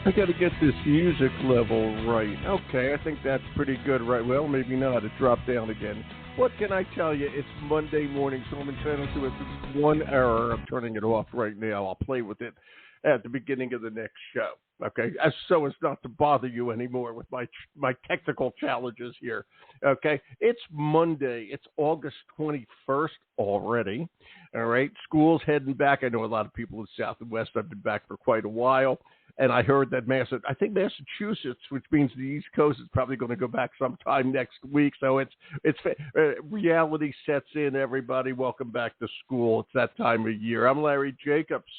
I got to get this music level right. Okay, I think that's pretty good, right? Well, maybe not. It dropped down again. What can I tell you? It's Monday morning, so I'm entitled to at least one error. I'm turning it off right now. I'll play with it at the beginning of the next show. Okay, as not to bother you anymore with my technical challenges here. Okay, it's Monday. It's August 21st already. All right, school's heading back. I know a lot of people in the South and West have been back for quite a while. And I heard that Massachusetts, which means the East Coast, is probably going to go back sometime next week. So reality sets in. Everybody, welcome back to school. It's that time of year. I'm Larry Jacobs.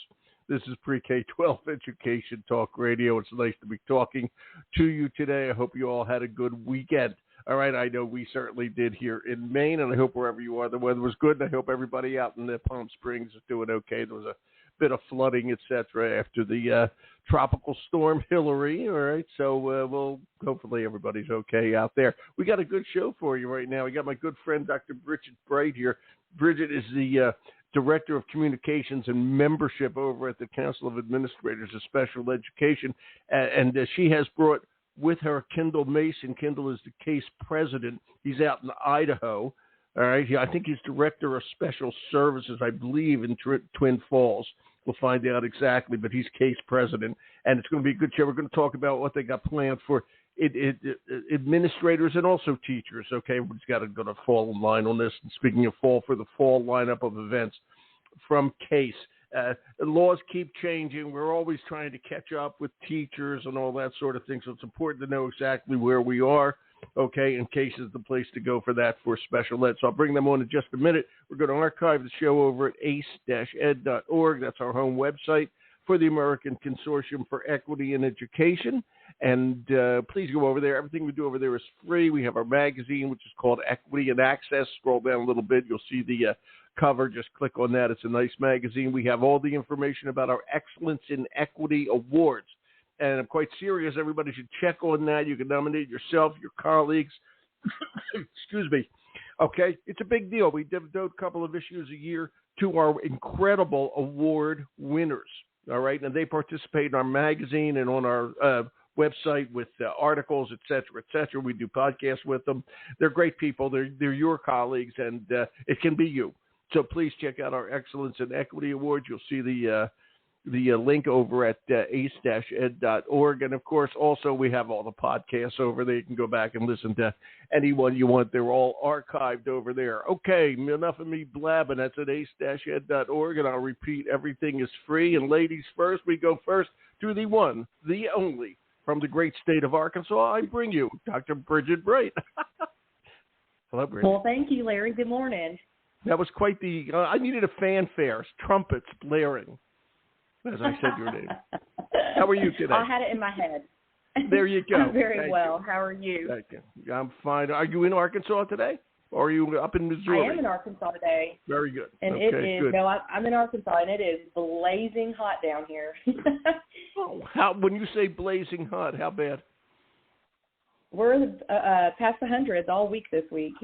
This is Pre-K-12 Education Talk Radio. It's nice to be talking to you today. I hope you all had a good weekend. All right, I know we certainly did here in Maine, and I hope wherever you are, the weather was good. And I hope everybody out in the Palm Springs is doing okay. There was a bit of flooding, etc., after the tropical storm Hillary. All right, so we'll hopefully everybody's okay out there. We got a good show for you right now. We got my good friend Dr. Bridget Bright here. Bridget is the Director of Communications and Membership over at the Council of Administrators of Special Education, and she has brought with her Kendall Mason. Kendall is the case president. He's out in Idaho. All right, I think he's Director of Special Services, I believe, in Twin Falls. We'll find out exactly, but he's case president, and it's going to be a good show. We're going to talk about what they got planned for administrators and also teachers. Okay, everybody's got to go to fall in line on this. And speaking of fall, for the fall lineup of events from CASE, laws keep changing. We're always trying to catch up with teachers and all that sort of thing, so it's important to know exactly where we are. Okay, and CASE is the place to go for that for special ed. So I'll bring them on in just a minute. We're going to archive the show over at ace-ed.org. That's our home website for the American Consortium for Equity in Education. And please go over there. Everything we do over there is free. We have our magazine, which is called Equity and Access. Scroll down a little bit. You'll see the cover. Just click on that. It's a nice magazine. We have all the information about our Excellence in Equity Awards. And I'm quite serious. Everybody should check on that. You can nominate yourself, your colleagues. Excuse me. Okay? It's a big deal. We devote a couple of issues a year to our incredible award winners. All right? And they participate in our magazine and on our website with articles, et cetera, et cetera. We do podcasts with them. They're great people. They're your colleagues, and it can be you. So please check out our Excellence in Equity Awards. You'll see the link over at ace-ed.org. And, of course, also we have all the podcasts over there. You can go back and listen to anyone you want. They're all archived over there. Okay, enough of me blabbing. That's at ace-ed.org, and I'll repeat, everything is free. And ladies first, we go first to the one, the only, from the great state of Arkansas. I bring you Dr. Bridget Bright. Hello, Bridget. Well, thank you, Larry. Good morning. That was quite the I needed a fanfare, trumpets blaring, as I said your name. How are you today? I had it in my head. There you go. I'm very Thank well. you. How are you? Thank you. I'm fine. Are you in Arkansas today? Or are you up in Missouri? I am in Arkansas today. Very good. And okay, it is, good. no, I'm in Arkansas, and it is blazing hot down here. When you say blazing hot, how bad? We're past the hundreds all week this week.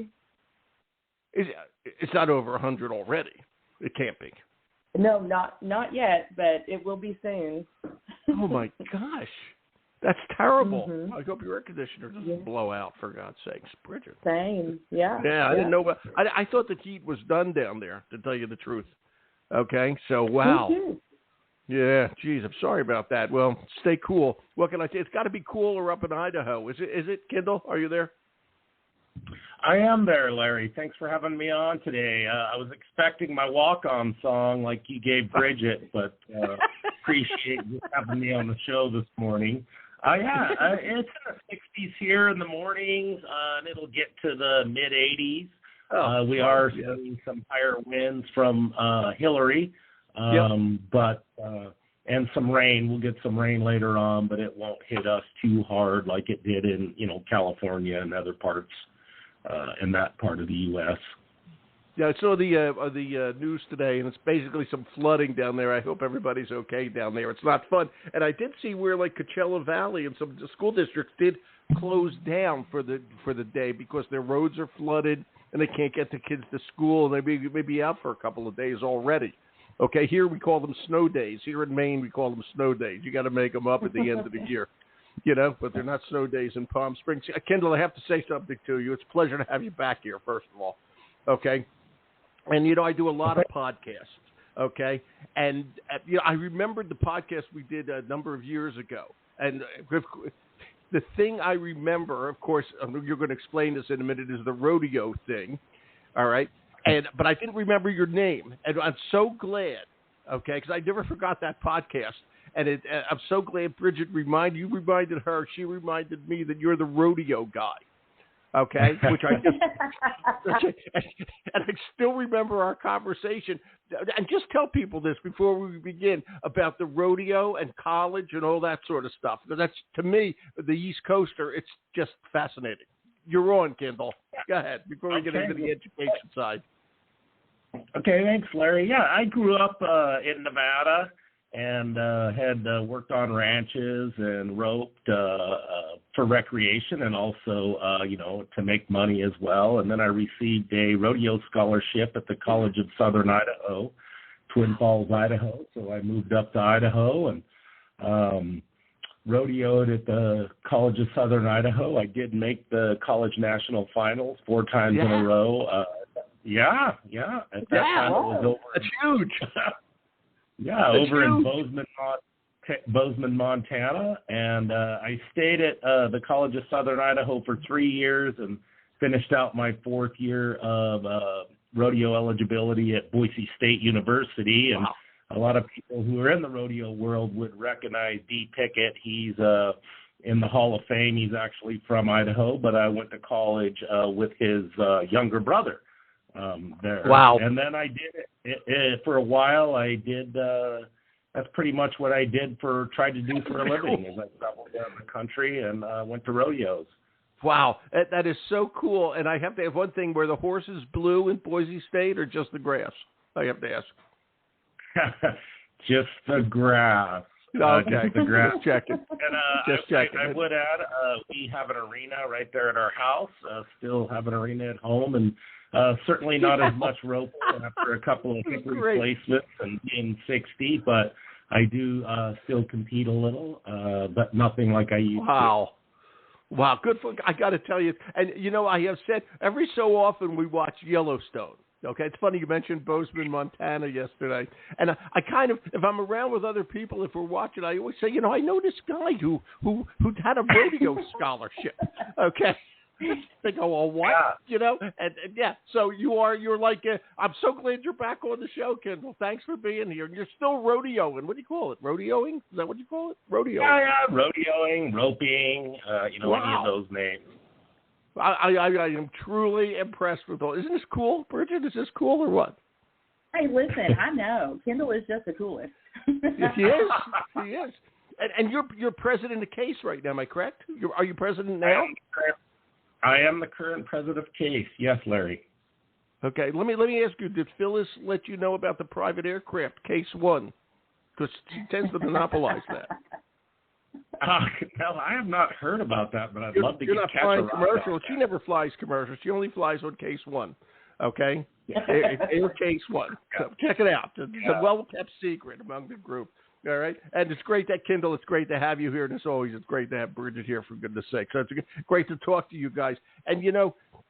It's not over 100 already. It can't be. No, not yet, but it will be soon. Oh, my gosh. That's terrible. Mm-hmm. I hope your air conditioner doesn't blow out, for God's sakes, Bridget. Same, yeah. Yeah, I didn't know. I thought the heat was done down there, to tell you the truth. Okay, so wow. Me too. Yeah, geez, I'm sorry about that. Well, stay cool. What can I say? It's got to be cooler up in Idaho. Is it, Kendall? Are you there? I am there, Larry. Thanks for having me on today. I was expecting my walk-on song like you gave Bridget, but appreciate you having me on the show this morning. It's in the 60s here in the mornings, and it'll get to the mid-80s. We are seeing some higher winds from Hillary, but and some rain. We'll get some rain later on, but it won't hit us too hard like it did in California and other parts in that part of the U.S. Yeah, I saw the news today, and it's basically some flooding down there. I hope everybody's okay down there. It's not fun. And I did see where, like, Coachella Valley and some school districts did close down for the day because their roads are flooded and they can't get the kids to school, and they may be out for a couple of days already. Okay, here we call them snow days. Here in Maine, we call them snow days. You got to make them up at the end of the year, but they're not snow days in Palm Springs. Kendall, I have to say something to you. It's a pleasure to have you back here, first of all. Okay, and I do a lot of podcasts. Okay, and I remembered the podcast we did a number of years ago, and the thing I remember, of course, you're going to explain this in a minute, is the rodeo thing. All right. But I didn't remember your name, and I'm so glad, okay, because I never forgot that podcast, and I'm so glad Bridget reminded her, she reminded me that you're the rodeo guy, okay, which and I still remember our conversation. And just tell people this before we begin about the rodeo and college and all that sort of stuff. That's, to me, the East Coaster, it's just fascinating. You're on, Kendall. Go ahead, before we get into the education side. Okay, thanks, Larry. Yeah, I grew up in Nevada and had worked on ranches and roped for recreation and also, to make money as well. And then I received a rodeo scholarship at the College of Southern Idaho, Twin Falls, Idaho. So I moved up to Idaho and rodeoed at the College of Southern Idaho. I did make the college national finals 4 times in a row. At that time, it was over. That's huge. Over in Bozeman, Montana, and I stayed at the College of Southern Idaho for 3 years and finished out my 4th year of rodeo eligibility at Boise State University. And a lot of people who are in the rodeo world would recognize Dee Pickett. He's in the Hall of Fame. He's actually from Idaho, but I went to college with his younger brother there. Wow. And then I did it for a while. I did that's pretty much what I tried to do for a living, is I traveled around the country and went to rodeos. Wow, that is so cool. And I have to have one thing, where the horses blue in Boise State or just the grass? I have to ask. Just the grass. Okay. Just the grass. Just checking. And I would add, we have an arena right there at our house. Still have an arena at home, and certainly not as much rope after a couple of hip replacements and being 60, but I do still compete a little, but nothing like I used to. Wow, good for, I got to tell you, and I have said every so often we watch Yellowstone. Okay, it's funny you mentioned Bozeman, Montana yesterday, and I kind of, if I'm around with other people, if we're watching, I always say, I know this guy who had a rodeo scholarship. Okay. They go, well, what? Yeah. And so you're like, I'm so glad you're back on the show, Kendall. Thanks for being here. And you're still rodeoing. What do you call it? Rodeoing? Is that what you call it? Rodeoing. Yeah, rodeoing, roping, any of those names. I am truly impressed with all. Isn't this cool, Bridget? Is this cool or what? Hey, listen, I know. Kendall is just the coolest. He is. He is. And you're president of CASE right now, am I correct? Are you president now? I am the current president of CASE. Yes, Larry. Okay. Let me ask you, did Phyllis let you know about the private aircraft, Case One? Because she tends to monopolize that. No, I have not heard about that, but I'd love to You're get not catch flying a commercial. She never flies commercial. She only flies on Case One. Okay? Air Case One. So check it out. It's a well-kept secret among the group. All right? And it's great that, Kendall, it's great to have you here. And as always, it's great to have Bridget here, for goodness sake. So it's great to talk to you guys. And,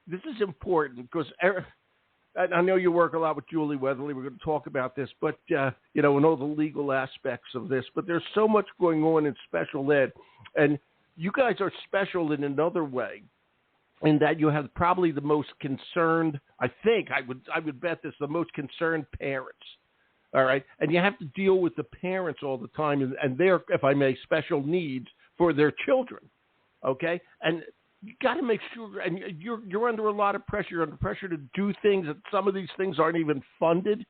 this is important because I know you work a lot with Julie Weatherly. We're going to talk about this, but, and all the legal aspects of this. But there's so much going on in special ed. And you guys are special in another way, in that you have probably the most concerned, I would bet this, the most concerned parents. All right. And you have to deal with the parents all the time and their, if I may, special needs for their children. Okay. And you got to make sure, and you're under a lot of pressure. You're under pressure to do things, that some of these things aren't even funded.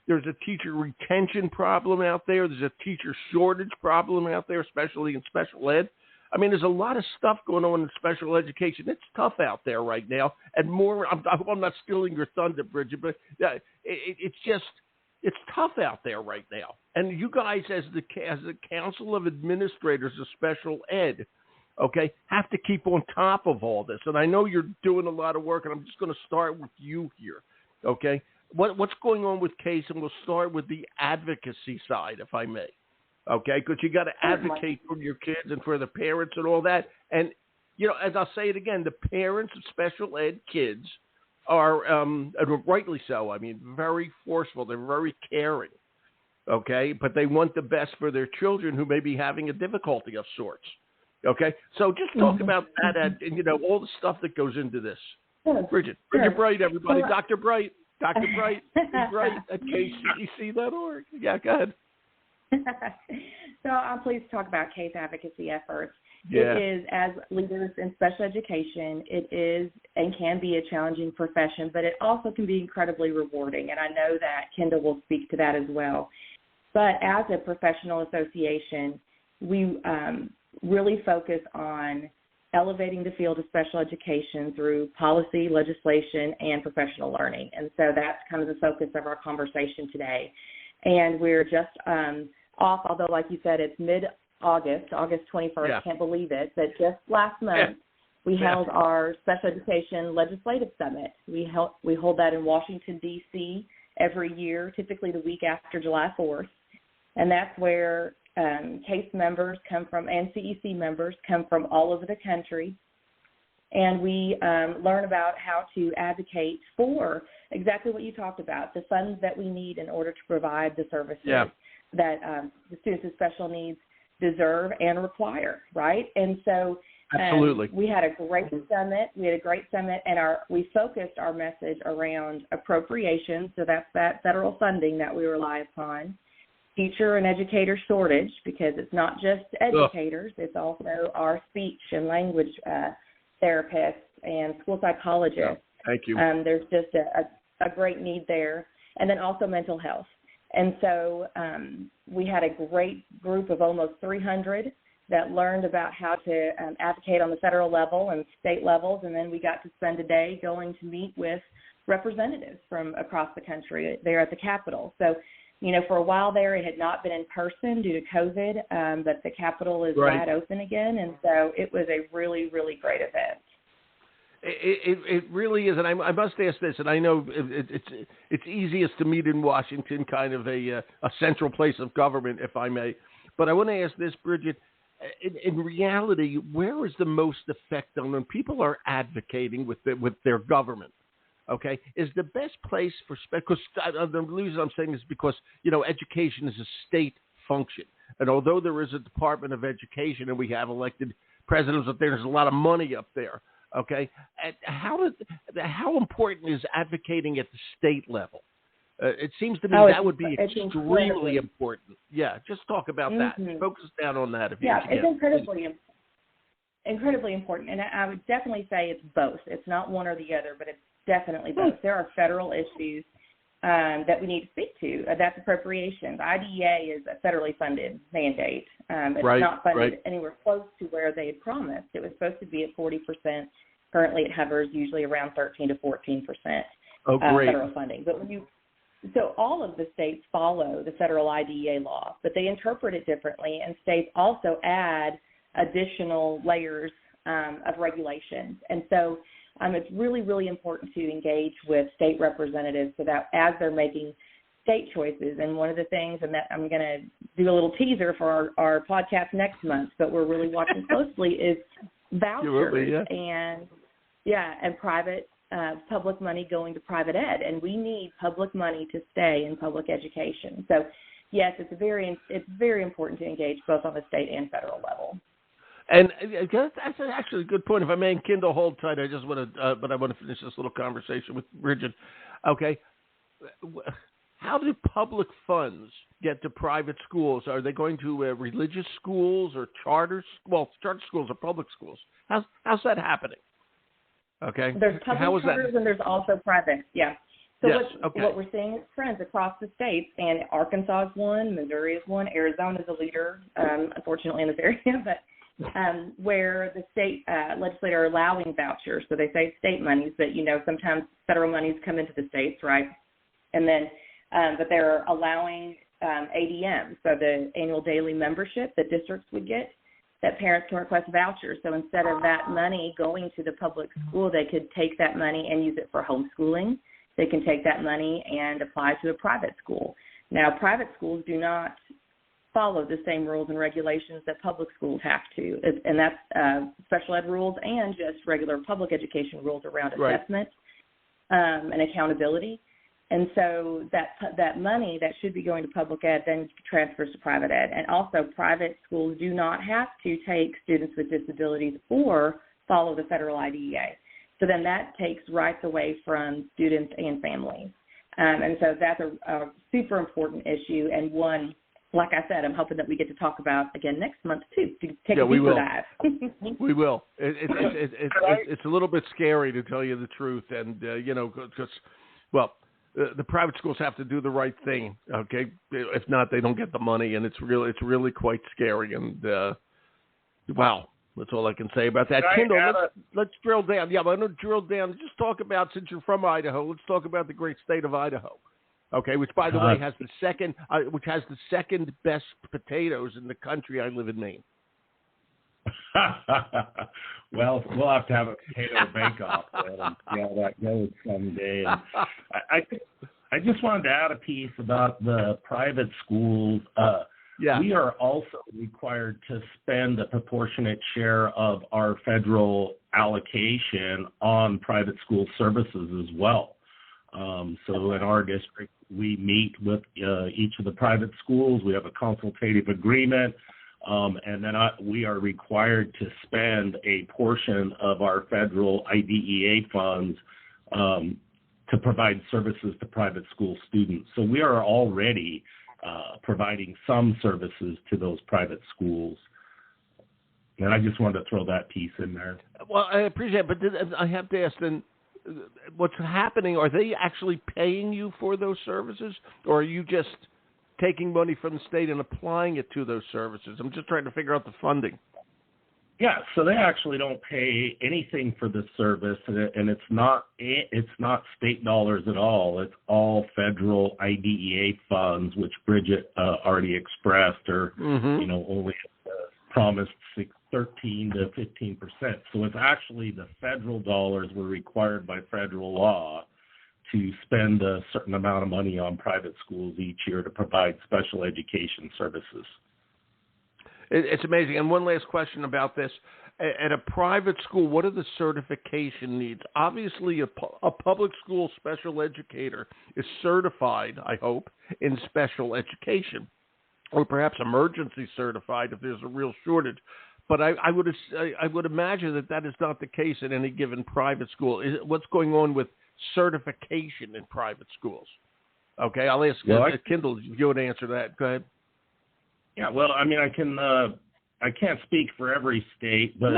There's a teacher retention problem out there. There's a teacher shortage problem out there, especially in special ed. I mean, there's a lot of stuff going on in special education. It's tough out there right now. And more, I'm not stealing your thunder, Bridget, but it's tough out there right now. And you guys, as the Council of Administrators of Special Ed, okay, have to keep on top of all this. And I know you're doing a lot of work, and I'm just going to start with you here, okay? what's going on with CASE, and we'll start with the advocacy side, if I may. Okay, because you got to advocate for your kids and for the parents and all that. And, as I'll say it again, the parents of special ed kids are, and rightly so, very forceful. They're very caring, okay? But they want the best for their children who may be having a difficulty of sorts, okay? So just talk about that and, all the stuff that goes into this. Sure. Bridget Bright, everybody. Dr. Bright at kcec.org. Yeah, go ahead. So I'm pleased to talk about CASE advocacy efforts. Yeah. It is, as leaders in special education, it is and can be a challenging profession, but it also can be incredibly rewarding, and I know that Kendall will speak to that as well. But as a professional association, we really focus on elevating the field of special education through policy, legislation, and professional learning. And so that's kind of the focus of our conversation today. And we're just off, although like you said, it's mid-August, August 21st, Yeah. Can't believe it, but just last month we held our Special Education Legislative Summit. We hold that in Washington, D.C. every year, typically the week after July 4th. And that's where CASE members come from and CEC members come from all over the country. And we learn about how to advocate for exactly what you talked about, the funds that we need in order to provide the services that the students with special needs deserve and require, right? And so absolutely, we had a great summit. And we focused our message around appropriations, so that's that federal funding that we rely upon, teacher and educator shortage, because it's not just educators, it's also our speech and language therapists and school psychologists. Yeah, thank you. There's just a great need there. And then also mental health. And so we had a great group of almost 300 that learned about how to advocate on the federal level and state levels. And then we got to spend a day going to meet with representatives from across the country there at the Capitol. So, for a while there, it had not been in person due to COVID, but the Capitol is wide open again. And so it was a really, really great event. It really is, and I must ask this, and I know it's easiest to meet in Washington, kind of a central place of government, if I may. But I want to ask this, Bridget. In reality, where is the most effect on when people are advocating with their government? Okay, is the best place for because the reason I'm saying this is because education is a state function, and although there is a Department of Education and we have elected presidents up there, there's a lot of money up there. Okay, how important is advocating at the state level? It seems to me that would be extremely important. Yeah, just talk about that. Focus down on that if you can. Yeah, it's incredibly important, and I would definitely say it's both. It's not one or the other, but it's definitely both. There are federal issues that we need to speak to. That's appropriations. IDEA is a federally funded mandate. It's not funded anywhere close to where they had promised. It was supposed to be at 40%. Currently, it hovers usually around 13 to 14% federal funding. But so all of the states follow the federal IDEA law, but they interpret it differently, and states also add additional layers of regulations. And so it's really, really important to engage with state representatives so that as they're making state choices, and one of the things, and that I'm going to do a little teaser for our podcast next month, but we're really watching closely, is vouchers and private public money going to private ed. And we need public money to stay in public education. So, yes, it's very important to engage both on the state and federal level. And that's actually a good point. If I may, Kendall, hold tight. I just want to, but I want to finish this little conversation with Bridget. Okay, how do public funds get to private schools? Are they going to religious schools or charter? Well, charter schools are public schools. How's that happening? Okay, there's public charters and there's also private. Yeah. So what we're seeing is trends across the states, and Arkansas is one, Missouri is one, Arizona is a leader, unfortunately in this area, but where the state legislators are allowing vouchers. So they say state monies, but sometimes federal monies come into the states, right? And then, but they're allowing ADM, so the annual daily membership that districts would get, that parents can request vouchers. So instead of that money going to the public school, they could take that money and use it for homeschooling. they can take that money and apply to a private school. Now, private schools do not follow the same rules and regulations that public schools have to, and that's special ed rules and just regular public education rules around assessment and accountability. And so that money that should be going to public ed then transfers to private ed. And also, private schools do not have to take students with disabilities or follow the federal IDEA. So then that takes rights away from students and families. And so that's a super important issue, and one, like I said, I'm hoping that we get to talk about again next month too, to take a deeper dive. We will. It's a little bit scary, to tell you the truth, and because the private schools have to do the right thing. Okay, if not, they don't get the money, and it's really quite scary. And wow, that's all I can say about that. Kendall, let's drill down. Yeah, I'm going to drill down. Just talk about, since you're from Idaho, let's talk about the great state of Idaho. Okay, which by the way has the second best potatoes in the country. I live in Maine. Well, we'll have to have a potato bake-off and see how that goes someday. And I just wanted to add a piece about the private schools. We are also required to spend a proportionate share of our federal allocation on private school services as well. So in our district, we meet with each of the private schools. We have a consultative agreement, and then we are required to spend a portion of our federal IDEA funds to provide services to private school students. So we are already providing some services to those private schools. And I just wanted to throw that piece in there. Well, I appreciate it, but I have to ask then, what's happening? Are they actually paying you for those services, or are you just taking money from the state and applying it to those services? I'm just trying to figure out the funding. Yeah, so they actually don't pay anything for the service, and it's not state dollars at all. It's all federal IDEA funds, which Bridget already expressed, or only promised 13 to 15%. So it's actually the federal dollars were required by federal law to spend a certain amount of money on private schools each year to provide special education services. It's amazing. And one last question about this. At a private school, what are the certification needs? Obviously, a public school special educator is certified, I hope, in special education, or perhaps emergency certified if there's a real shortage. But I would imagine that is not the case at any given private school. What's going on with certification in private schools? Okay, I'll ask Kendall if you would answer that. Go ahead. Yeah, well, I mean, I can't speak for every state, but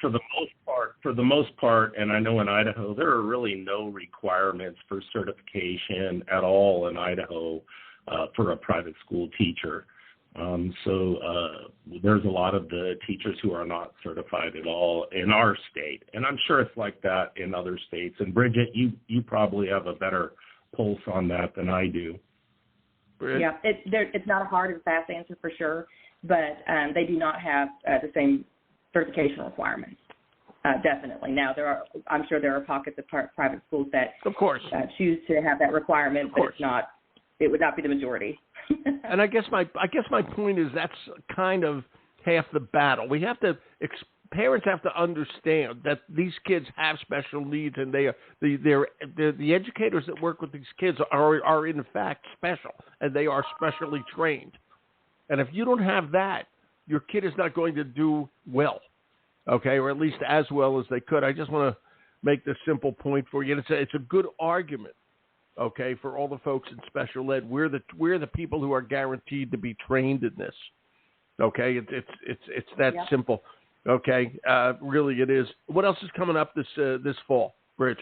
for the most part, and I know in Idaho, there are really no requirements for certification at all in Idaho for a private school teacher. So there's a lot of the teachers who are not certified at all in our state, and I'm sure it's like that in other states. And Bridget, you probably have a better pulse on that than I do. Yeah, it's not a hard and fast answer for sure, but they do not have the same certification requirements. Definitely. Now, I'm sure there are pockets of private schools that, of course, choose to have that requirement, but it would not be the majority. And I guess my point is that's kind of half the battle. We have to parents have to understand that these kids have special needs, and the educators that work with these kids are in fact special, and they are specially trained. And if you don't have that, your kid is not going to do well, okay, or at least as well as they could. I just want to make this simple point for you. It's a good argument, okay, for all the folks in special ed. We're the people who are guaranteed to be trained in this. Okay, it's that simple. Okay, really it is. What else is coming up this fall, Bridge?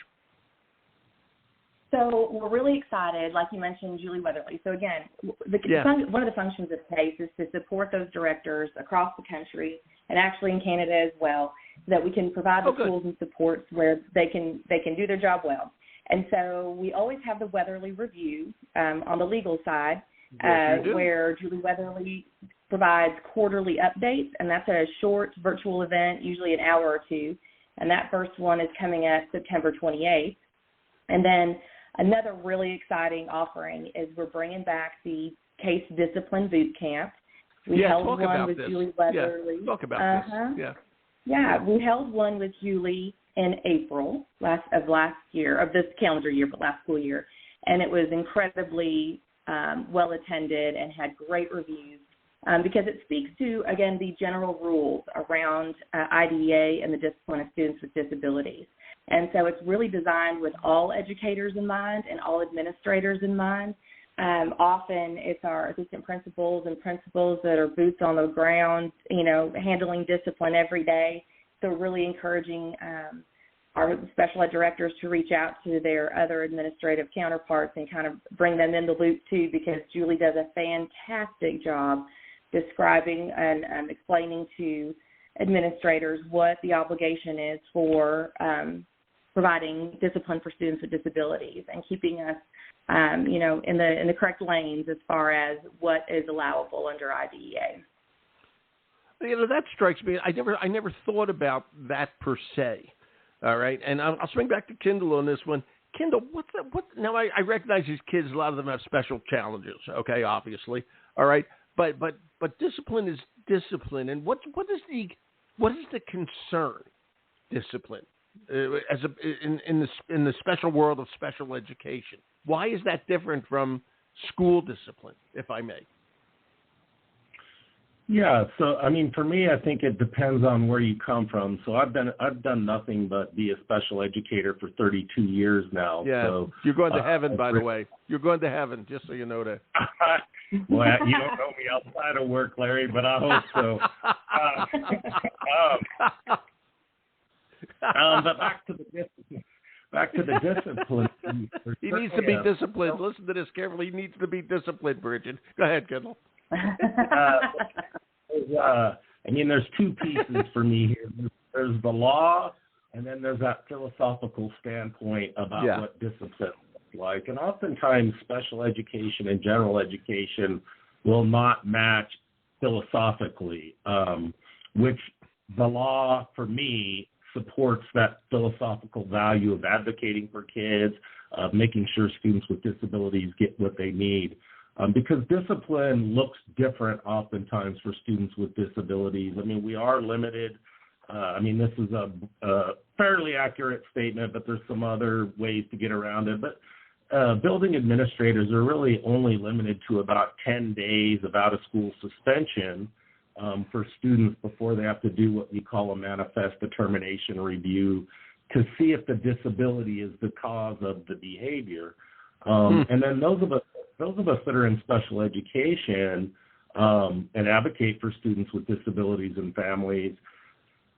So we're really excited, like you mentioned, Julie Weatherly. So again, one of the functions of PACE is to support those directors across the country, and actually in Canada as well, so that we can provide the tools and supports where they can do their job well. And so we always have the Weatherly Review on the legal side, where Julie Weatherly provides quarterly updates, and that's a short virtual event, usually an hour or two. And that first one is coming up September 28th. And then Another really exciting offering is we're bringing back the Case Discipline Boot Camp. We held one with Julie Weatherly. Yeah, talk about this. Yeah, we held one with Julie in April of last year, of this calendar year, but last school year. And it was incredibly well attended and had great reviews because it speaks to, again, the general rules around IDEA and the discipline of students with disabilities. And so it's really designed with all educators in mind and all administrators in mind. Often it's our assistant principals and principals that are boots on the ground, handling discipline every day. So really encouraging our special ed directors to reach out to their other administrative counterparts and kind of bring them in the loop too, because Julie does a fantastic job describing and explaining to administrators what the obligation is for providing discipline for students with disabilities and keeping us, in the correct lanes as far as what is allowable under IDEA. That strikes me. I never thought about that per se. All right, and I'll swing back to Kendall on this one. Kendall, what's that? Now I recognize these kids. A lot of them have special challenges. Okay, obviously. All right, but discipline is discipline, and what is the concern? Discipline in the special world of special education. Why is that different from school discipline, if I may? Yeah, so for me, I think it depends on where you come from. So I've done nothing but be a special educator for 32 years now. Yeah, so, you're going to heaven, by the way. You're going to heaven, just so you know that. Well, you don't know me outside of work, Larry, but I hope so. But back to the discipline. He needs to be disciplined. Listen to this carefully. He needs to be disciplined, Bridget. Go ahead, Kendall. There's two pieces for me here. There's the law, and then there's that philosophical standpoint about what discipline is like. And oftentimes, special education and general education will not match philosophically, which the law, for me, supports that philosophical value of advocating for kids, of making sure students with disabilities get what they need. Because discipline looks different oftentimes for students with disabilities. We are limited. This is a fairly accurate statement, but there's some other ways to get around it. But building administrators are really only limited to about 10 days of out-of-school suspension for students before they have to do what we call a manifest determination review to see if the disability is the cause of the behavior. And then those of us that are in special education and advocate for students with disabilities and families,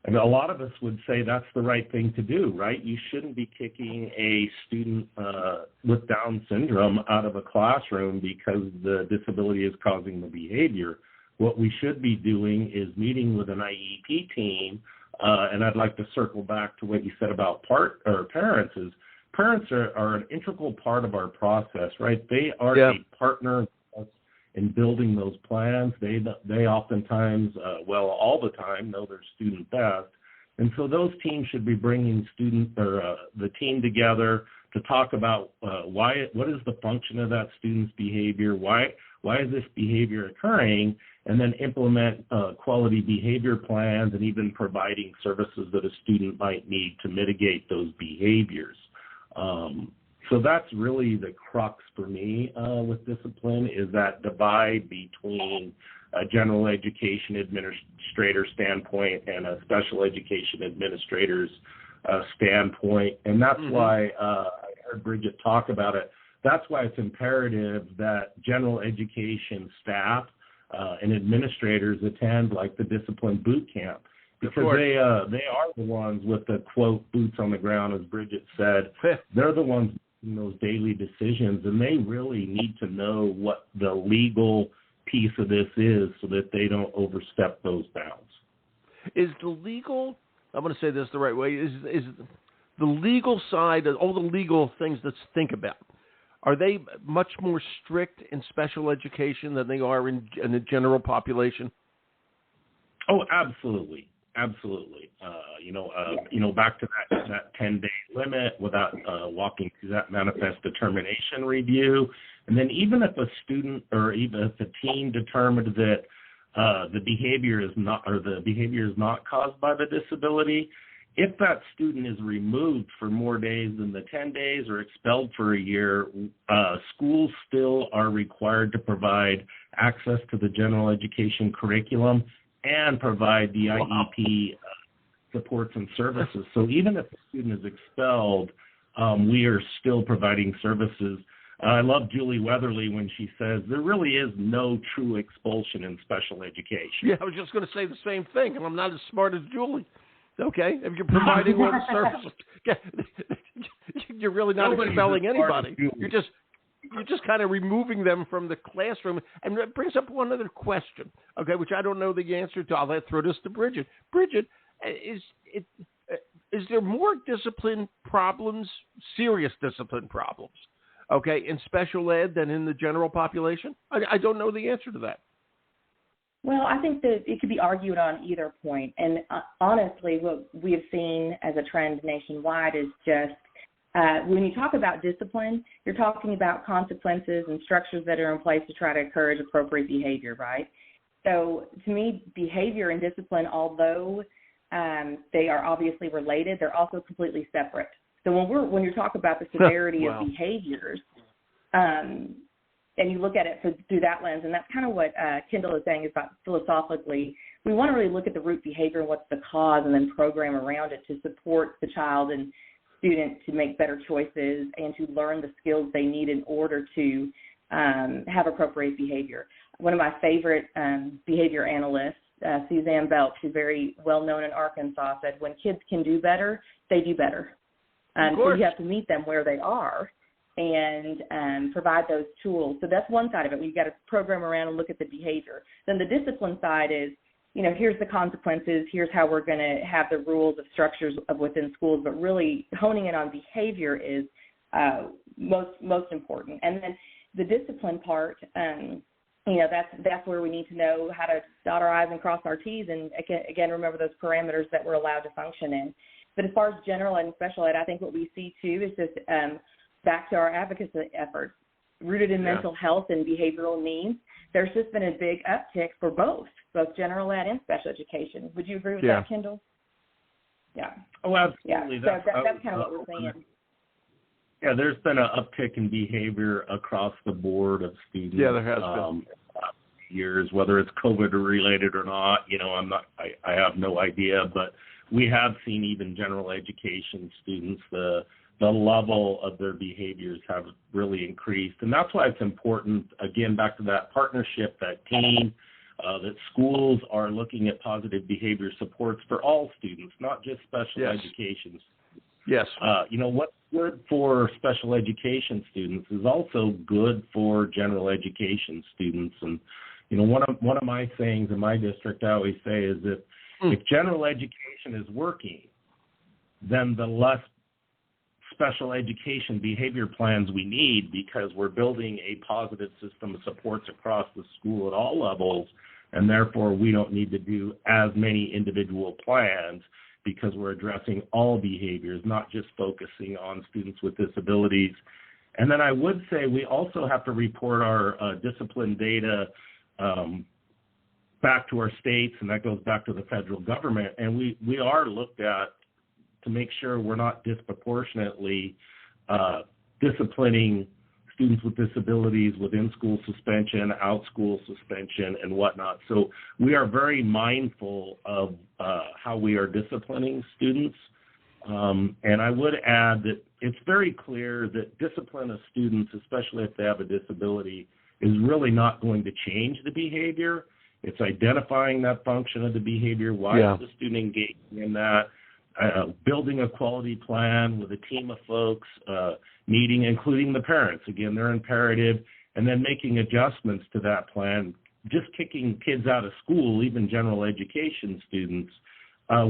a lot of us would say that's the right thing to do, right? You shouldn't be kicking a student with Down syndrome out of a classroom because the disability is causing the behavior. What we should be doing is meeting with an IEP team, and I'd like to circle back to what you said about parents is, parents are an integral part of our process, right? They are a partner in building those plans. They oftentimes, all the time, know their student best. And so those teams should be bringing the team together to talk about what is the function of that student's behavior, why is this behavior occurring, and then implement quality behavior plans and even providing services that a student might need to mitigate those behaviors. So that's really the crux for me with discipline, is that divide between a general education administrator standpoint and a special education administrator's standpoint. And that's why I heard Bridget talk about it. That's why it's imperative that general education staff and administrators attend like the discipline boot camp. Because they are the ones with the, quote, boots on the ground, as Bridget said. They're the ones making those daily decisions, and they really need to know what the legal piece of this is so that they don't overstep those bounds. Is the legal, I'm going to say this the right way, is the legal side, all the legal things let's think about, are they much more strict in special education than they are in the general population? Oh, absolutely. Absolutely. Back to that 10-day limit without walking through that manifest determination review. And then even if a student or even if a teen determined that the behavior is not caused by the disability, if that student is removed for more days than the 10 days or expelled for a year, schools still are required to provide access to the general education curriculum and provide the IEP supports and services. So even if the student is expelled, we are still providing services. I love Julie Weatherly when she says there really is no true expulsion in special education. Yeah, I was just going to say the same thing, and I'm not as smart as Julie. Okay, if you're providing all the services, you're really not expelling anybody. You're just kind of removing them from the classroom. And that brings up one other question, okay, which I don't know the answer to. I'll throw this to Bridget. Bridget, is there more discipline problems, serious discipline problems, okay, in special ed than in the general population? I don't know the answer to that. Well, I think that it could be argued on either point. And honestly, what we have seen as a trend nationwide is just when you talk about discipline, you're talking about consequences and structures that are in place to try to encourage appropriate behavior, right? So to me, behavior and discipline, although they are obviously related, they're also completely separate. So when you talk about the severity of behaviors, and you look at it through that lens, and that's kind of what Kendall is saying is about philosophically, we want to really look at the root behavior and what's the cause and then program around it to support the child and student to make better choices and to learn the skills they need in order to have appropriate behavior. One of my favorite behavior analysts, Suzanne Belk, she's very well known in Arkansas, said when kids can do better, they do better. So you have to meet them where they are and provide those tools. So that's one side of it. We've got to program around and look at the behavior. Then the discipline side is, here's the consequences, here's how we're going to have the rules of structures of within schools, but really honing in on behavior is most important. And then the discipline part, that's where we need to know how to dot our I's and cross our T's and, again, remember those parameters that we're allowed to function in. But as far as general ed and special ed, I think what we see, too, is just back to our advocacy efforts, rooted in mental health and behavioral needs. There's just been a big uptick for both general ed and special education. Would you agree with that, Kendall? Yeah. Oh, absolutely. Yeah. So that's kind of what we're saying. Yeah, there's been an uptick in behavior across the board of students. Yeah, there has been. Years, whether it's COVID related or not, I have no idea, but we have seen even general education students, the level of their behaviors have really increased. And that's why it's important, again, back to that partnership, that team, that schools are looking at positive behavior supports for all students, not just special education. Yes. What's good for special education students is also good for general education students. And, one of my sayings in my district I always say is that if general education is working, then the less special education behavior plans we need, because we're building a positive system of supports across the school at all levels, and therefore we don't need to do as many individual plans because we're addressing all behaviors, not just focusing on students with disabilities. And then I would say we also have to report our discipline data back to our states, and that goes back to the federal government, and we are looked at to make sure we're not disproportionately disciplining students with disabilities with in-school suspension, out-school suspension, and whatnot. So we are very mindful of how we are disciplining students. And I would add that it's very clear that discipline of students, especially if they have a disability, is really not going to change the behavior. It's identifying that function of the behavior, why is the student engaging in that, building a quality plan with a team of folks, meeting, including the parents. Again, they're imperative, and then making adjustments to that plan. Just kicking kids out of school, even general education students,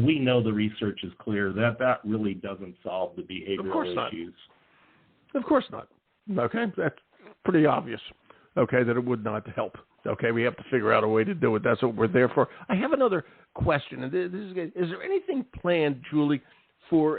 we know the research is clear that really doesn't solve the behavioral issues. Of course not. Okay, that's pretty obvious. Okay, that it would not help. Okay, we have to figure out a way to do it. That's what we're there for. I have another question. And is there anything planned, Julie, for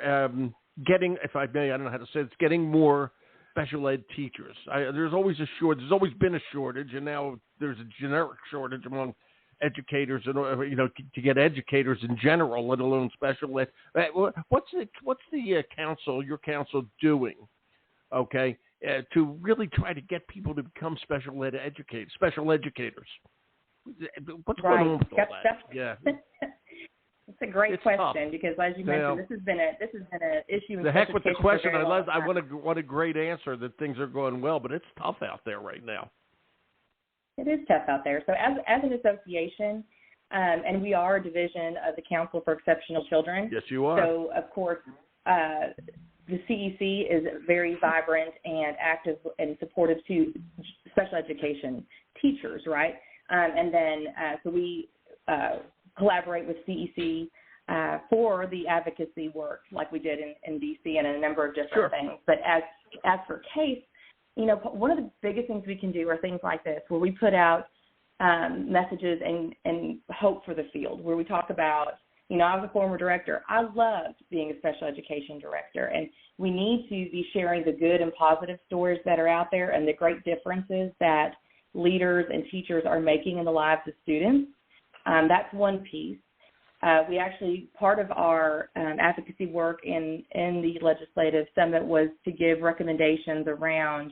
getting, if I may, I don't know how to say it, getting more special ed teachers? There's always a shortage. There's always been a shortage, and now there's a generic shortage among educators, and to get educators in general, let alone special ed. What's the council, your council, doing? Okay, to really try to get people to become special educators. What's going on with all that? Yeah. It's a great question tough. Because, as you mentioned, this has been an issue. The heck with the question. I want a great answer that things are going well, but it's tough out there right now. It is tough out there. So, as an association, and we are a division of the Council for Exceptional Children. Yes, you are. So, of course, the CEC is very vibrant and active and supportive to special education teachers, right? And then, so we collaborate with CEC for the advocacy work like we did in DC and a number of different things. But as for CASE, one of the biggest things we can do are things like this, where we put out messages and hope for the field, where we talk about, I was a former director. I loved being a special education director, and we need to be sharing the good and positive stories that are out there and the great differences that leaders and teachers are making in the lives of students. That's one piece. We actually, part of our advocacy work in the Legislative Summit was to give recommendations around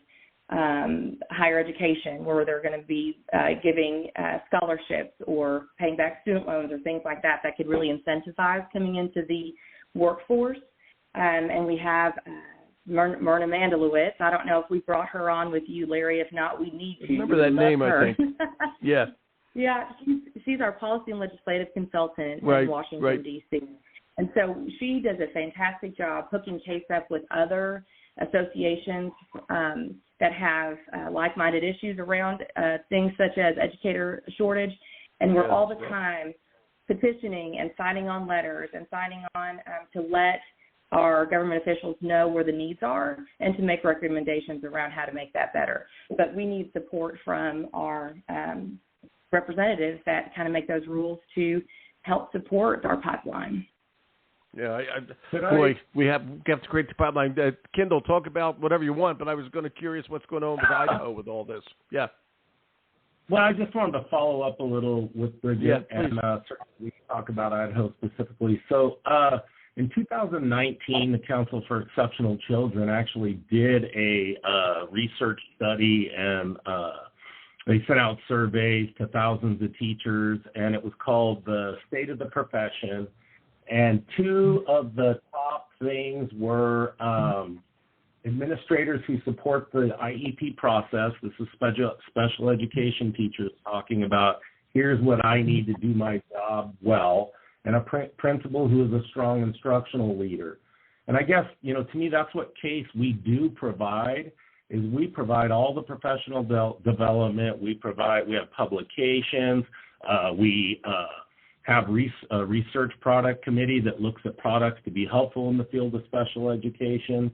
higher education, where they're going to be giving scholarships or paying back student loans or things like that could really incentivize coming into the workforce. And we have Myrna Mandalowitz. I don't know if we brought her on with you, Larry. If not, we need to. Remember that name, her. I think. Yeah. Yeah, she's our policy and legislative consultant in Washington, D.C. And so she does a fantastic job hooking CASE up with other associations that have like-minded issues around things such as educator shortage. And we're all the time petitioning and signing on letters and signing on to let our government officials know where the needs are and to make recommendations around how to make that better. But we need support from our representatives that kind of make those rules to help support our pipeline. Yeah, we have to create the pipeline. Kendall, talk about whatever you want, but I was curious what's going on with Idaho with all this. Yeah. Well, I just wanted to follow up a little with Bridget and certainly talk about Idaho specifically. So in 2019, the Council for Exceptional Children actually did a research study, and they sent out surveys to thousands of teachers, and it was called the State of the Profession. And two of the top things were administrators who support the IEP process. This is special education teachers talking about, here's what I need to do my job well, and a principal who is a strong instructional leader. And I guess, to me, that's what CASE we do provide, is we provide all the professional development. We have publications. We have a research product committee that looks at products to be helpful in the field of special education,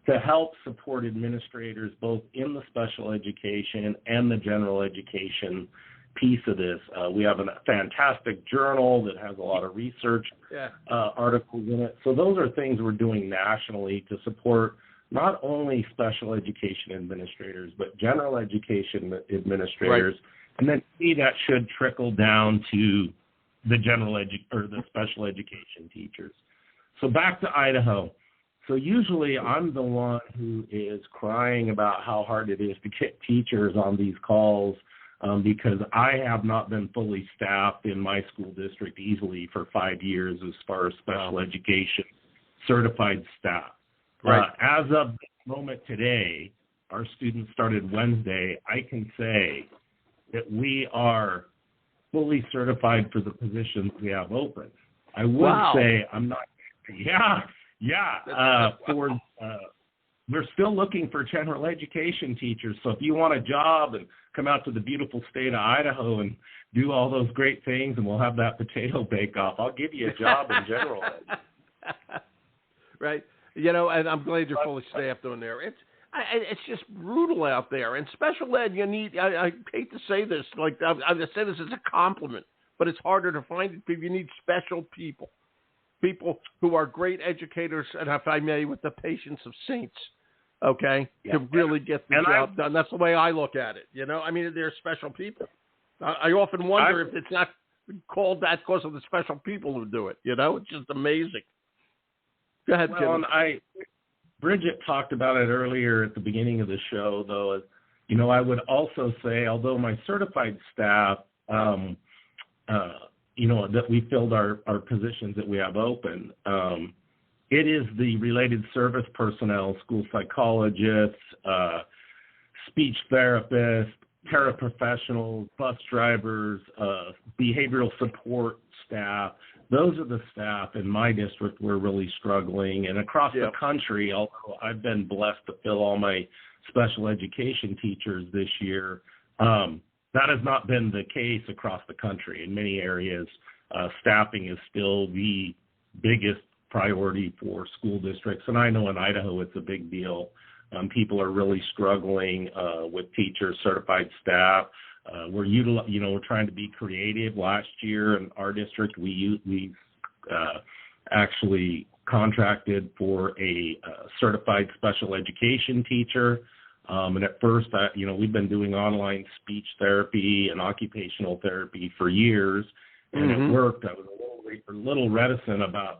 to help support administrators both in the special education and the general education piece of this. We have a fantastic journal that has a lot of research articles in it. So those are things we're doing nationally to support not only special education administrators, but general education administrators. Right. And then that should trickle down to the the special education teachers. So back to Idaho. So usually I'm the one who is crying about how hard it is to get teachers on these calls because I have not been fully staffed in my school district easily for 5 years as far as special education certified staff. Right. As of this moment today, our students started Wednesday. I can say that we are fully certified for the positions we have open. I would say I'm not. We're still looking for general education teachers. So if you want a job and come out to the beautiful state of Idaho and do all those great things, and we'll have that potato bake-off, I'll give you a job in general ed. Right. And I'm glad you're fully staffed on there. It's just brutal out there. And special ed, you need, I hate to say this, like I say this as a compliment, but it's harder to find it. You need special people who are great educators, and if I may, with the patience of saints, okay, to really get the job done. That's the way I look at it. You know, I mean, they're special people. I often wonder if it's not called that because of the special people who do it. You know, it's just amazing. Go ahead, Kim. Bridget talked about it earlier at the beginning of the show, though. You know, I would also say, although my certified staff, you know, that we filled our positions that we have open, it is the related service personnel, school psychologists, speech therapists, paraprofessionals, bus drivers, behavioral support staff. Those are the staff in my district we're really struggling. And across the country, although I've been blessed to fill all my special education teachers this year, that has not been the case across the country. In many areas, staffing is still the biggest priority for school districts. And I know in Idaho it's a big deal. People are really struggling with teachers, certified staff. We're trying to be creative. Last year in our district, we actually contracted for a certified special education teacher. And at first, we've been doing online speech therapy and occupational therapy for years, and it worked. I was a little reticent about,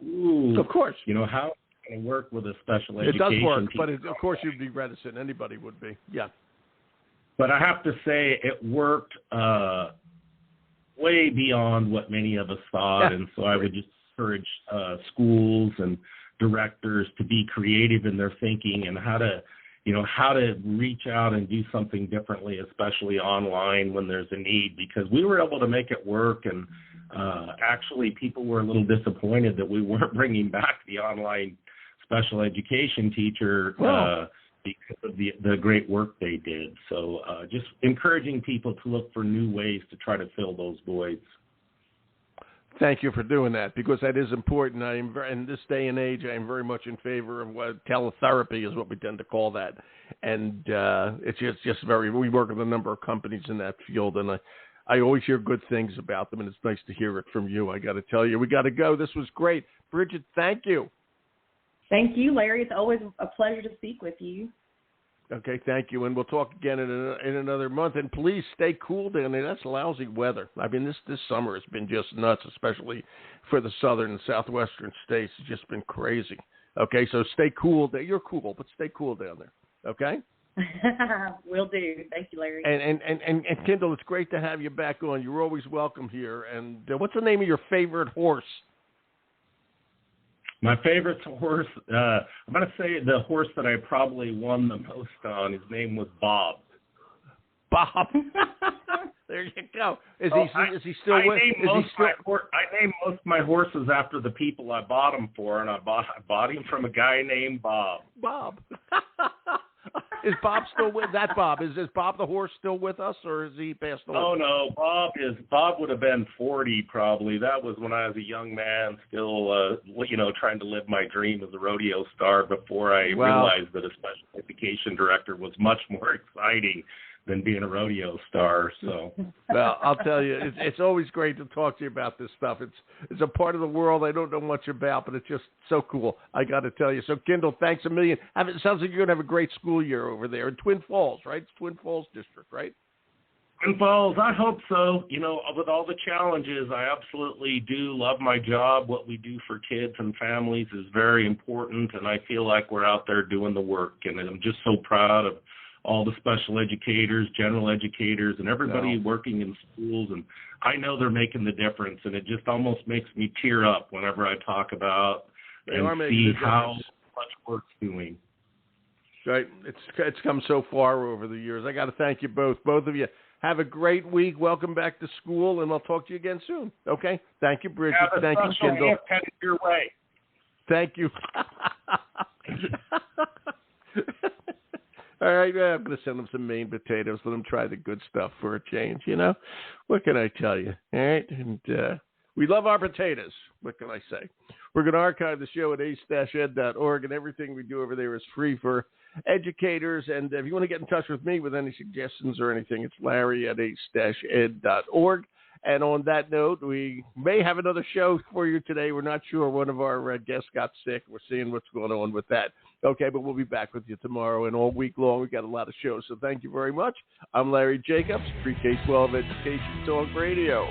of course, how can I work with a special education teacher? It does work, teacher? but of course you'd be reticent. Anybody would be, yeah. But I have to say it worked way beyond what many of us thought, and so I would just encourage schools and directors to be creative in their thinking and how to reach out and do something differently, especially online when there's a need, because we were able to make it work. And actually people were a little disappointed that we weren't bringing back the online special education teacher because of the great work they did. So just encouraging people to look for new ways to try to fill those voids. Thank you for doing that, because that is important. In this day and age, I am very much in favor of what teletherapy is, what we tend to call that. And it's just we work with a number of companies in that field, and I always hear good things about them, and it's nice to hear it from you. I got to tell you, we got to go. This was great. Bridget, thank you. Thank you, Larry. It's always a pleasure to speak with you. Okay, thank you, and we'll talk again in another month. And please stay cool down there. That's lousy weather. I mean, this summer has been just nuts, especially for the southern and southwestern states. It's just been crazy. Okay, so stay cool. You're cool, but stay cool down there. Okay. Will do. Thank you, Larry. And Kendall, it's great to have you back on. You're always welcome here. And what's the name of your favorite horse? My favorite horse, I'm going to say the horse that I probably won the most on, his name was Bob. Bob. There you go. Is he still with? I named most of my horses after the people I bought them for, and I bought him from a guy named Bob. Bob. Is Bob still with that? Bob is Bob the horse still with us, or is he passed away? Oh no, Bob would have been 40 probably. That was when I was a young man, still trying to live my dream as a rodeo star before I realized that a special education director was much more exciting than being a rodeo star. So, well, I'll tell you, it's always great to talk to you about this stuff. It's a part of the world I don't know much about, but it's just so cool. I got to tell you. So, Kendall, thanks a million. It sounds like you're going to have a great school year over there in Twin Falls, right? It's Twin Falls District, right? Twin Falls, I hope so. With all the challenges, I absolutely do love my job. What we do for kids and families is very important, and I feel like we're out there doing the work, and I'm just so proud of all the special educators, general educators, and everybody working in schools. And I know they're making the difference, and it just almost makes me tear up whenever I talk about and see how much work's doing. Right. It's come so far over the years. I got to thank you both of you. Have a great week. Welcome back to school, and I'll talk to you again soon. Okay? Thank you, Bridget. Thank you, Kendall. Headed your way. Thank you. All right, I'm going to send them some Maine potatoes. Let them try the good stuff for a change, What can I tell you? All right, and we love our potatoes. What can I say? We're We're going to archive the show at ace-ed.org, and everything we do over there is free for educators. And if you want to get in touch with me with any suggestions or anything, it's Larry at ace-ed.org. And on that note, we may have another show for you today. We're not sure. One of our guests got sick. We're seeing what's going on with that. Okay, but we'll be back with you tomorrow and all week long. We've got a lot of shows, so thank you very much. I'm Larry Jacobs, Pre-K-12 Education Talk Radio.